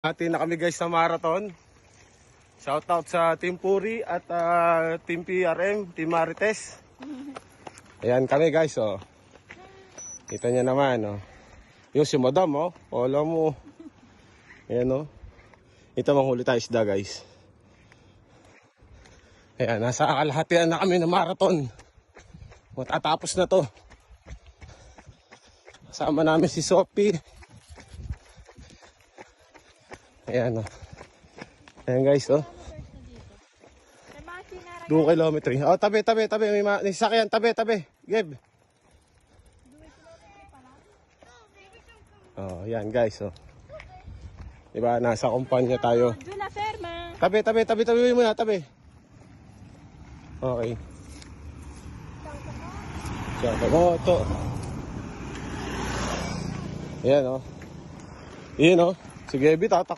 Atin na kami guys sa marathon. Shoutout sa Team Puri at Team PRM, Team Marites. Ayan kami guys, oh. Kita niya naman, oh. Yung si Madam, oh. Wala mo. Ayan, oh. Ito manghuli tayo isda guys. Ayan, nasa kalahatian na kami ng marathon. Matatapos na to. Kasama namin si Sophie. Ayan, oh. Ayan guys, oh. 2 kilometro. Oh, tabi. May sasakyan, tabi. Geb. Oh, ayan guys, oh. Diba, nasa kumpanya tayo. Tabi muna, tabi. Okay. Moto. Ayan, oh. Ayan, oh. Si Gebi, tatak.